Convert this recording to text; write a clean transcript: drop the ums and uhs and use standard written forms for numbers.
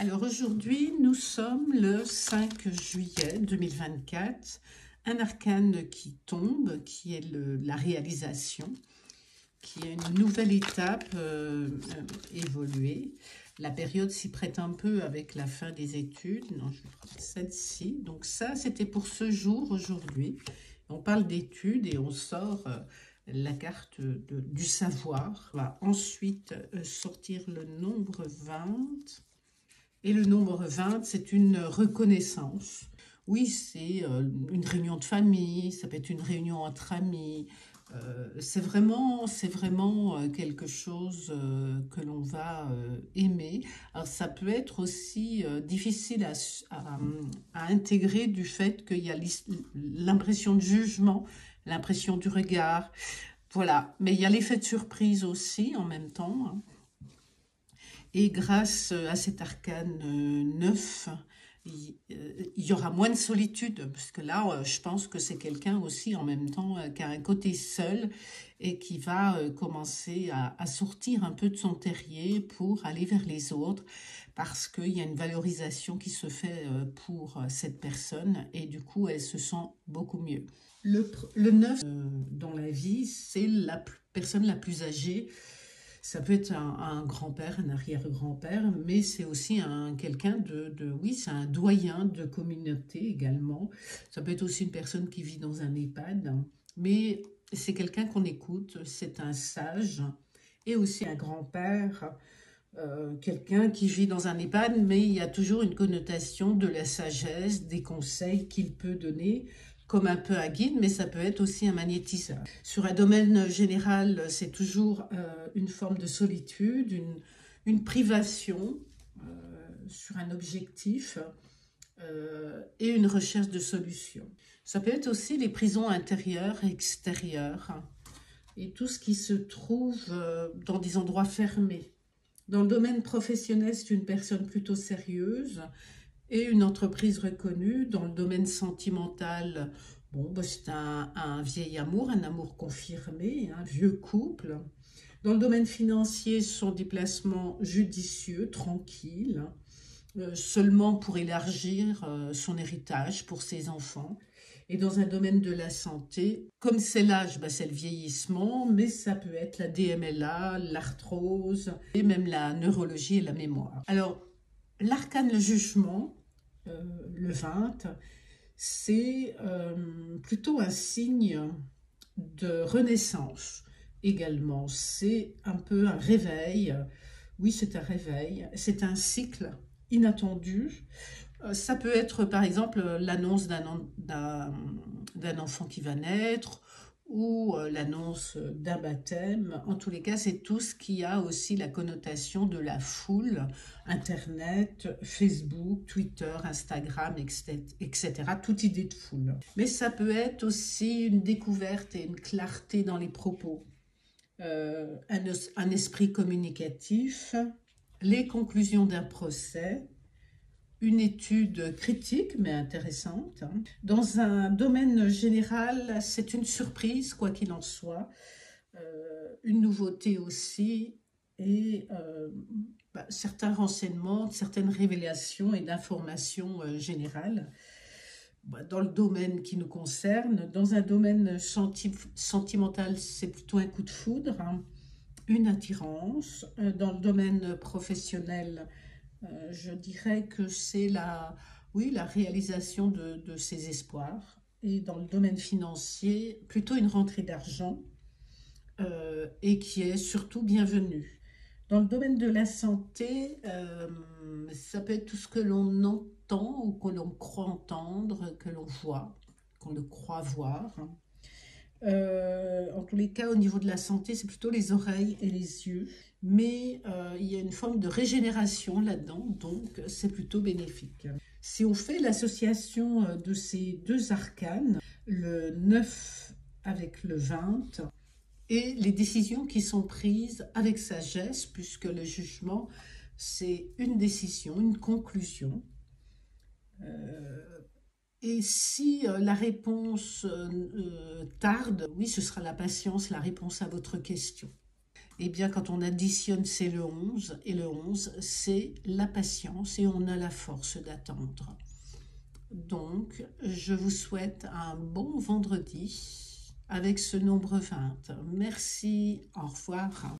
Alors aujourd'hui, nous sommes le 5 juillet 2024, un arcane qui tombe, qui est la réalisation, qui est une nouvelle étape évoluée. La période s'y prête un peu avec la fin des études. Non, je vais prendre celle-ci. Donc ça, c'était pour ce jour, aujourd'hui. On parle d'études et on sort la carte du savoir. On va ensuite sortir le nombre 20. Et le nombre 20, c'est une reconnaissance. Oui, c'est une réunion de famille, ça peut être une réunion entre amis. C'est vraiment quelque chose que l'on va aimer. Alors, ça peut être aussi difficile à intégrer du fait qu'il y a l'impression de jugement, l'impression du regard. Voilà, mais il y a l'effet de surprise aussi en même temps, hein. Et grâce à cet arcane 9, il y aura moins de solitude, parce que là, je pense que c'est quelqu'un aussi en même temps qui a un côté seul et qui va commencer à sortir un peu de son terrier pour aller vers les autres, parce qu'il y a une valorisation qui se fait pour cette personne et du coup, elle se sent beaucoup mieux. Le 9 dans la vie, c'est la personne la plus âgée. Ça peut être un grand-père, un arrière-grand-père, mais c'est aussi quelqu'un oui, c'est un doyen de communauté également. Ça peut être aussi une personne qui vit dans un EHPAD, mais c'est quelqu'un qu'on écoute, c'est un sage, et aussi un grand-père, quelqu'un qui vit dans un EHPAD, mais il y a toujours une connotation de la sagesse, des conseils qu'il peut donner, comme un peu un guide, mais ça peut être aussi un magnétiseur. Sur un domaine général, c'est toujours une forme de solitude, une privation sur un objectif et une recherche de solution. Ça peut être aussi les prisons intérieures et extérieures et tout ce qui se trouve dans des endroits fermés. Dans le domaine professionnel, c'est une personne plutôt sérieuse et une entreprise reconnue. Dans le domaine sentimental, bon, bah, c'est un vieil amour, un amour confirmé, un vieux couple. Dans le domaine financier, ce sont des placements judicieux, tranquilles, seulement pour élargir son héritage pour ses enfants. Et dans un domaine de la santé, comme c'est l'âge, bah, c'est le vieillissement, mais ça peut être la DMLA, l'arthrose, et même la neurologie et la mémoire. Alors, l'arcane, le jugement, le 20, c'est plutôt un signe de renaissance également. C'est un peu un réveil. Oui, c'est un réveil. C'est un cycle inattendu. Ça peut être par exemple l'annonce d'un enfant qui va naître ou l'annonce d'un baptême. En tous les cas, c'est tout ce qui a aussi la connotation de la foule, Internet, Facebook, Twitter, Instagram, etc. Toute idée de foule. Mais ça peut être aussi une découverte et une clarté dans les propos, un esprit communicatif, les conclusions d'un procès, une étude critique, mais intéressante. Dans un domaine général, c'est une surprise, quoi qu'il en soit, une nouveauté aussi, et certains renseignements, certaines révélations et d'informations générales. Dans le domaine qui nous concerne, dans un domaine sentimental, c'est plutôt un coup de foudre, hein, une attirance. Dans le domaine professionnel, je dirais que c'est oui, la réalisation de ses espoirs. Et dans le domaine financier, plutôt une rentrée d'argent et qui est surtout bienvenue. Dans le domaine de la santé, ça peut être tout ce que l'on entend ou que l'on croit entendre, que l'on voit, qu'on le croit voir. En tous les cas, au niveau de la santé, c'est plutôt les oreilles et les yeux. Mais il y a une forme de régénération là-dedans, donc c'est plutôt bénéfique. Si on fait l'association de ces deux arcanes, le 9 avec le 20, et les décisions qui sont prises avec sagesse, puisque le jugement, c'est une décision, une conclusion. Et si la réponse tarde, oui, ce sera la patience, la réponse à votre question. eh bien, quand on additionne, c'est le 11. Et le 11, c'est la patience et on a la force d'attendre. Donc, je vous souhaite un bon vendredi avec ce nombre 20. Merci, au revoir.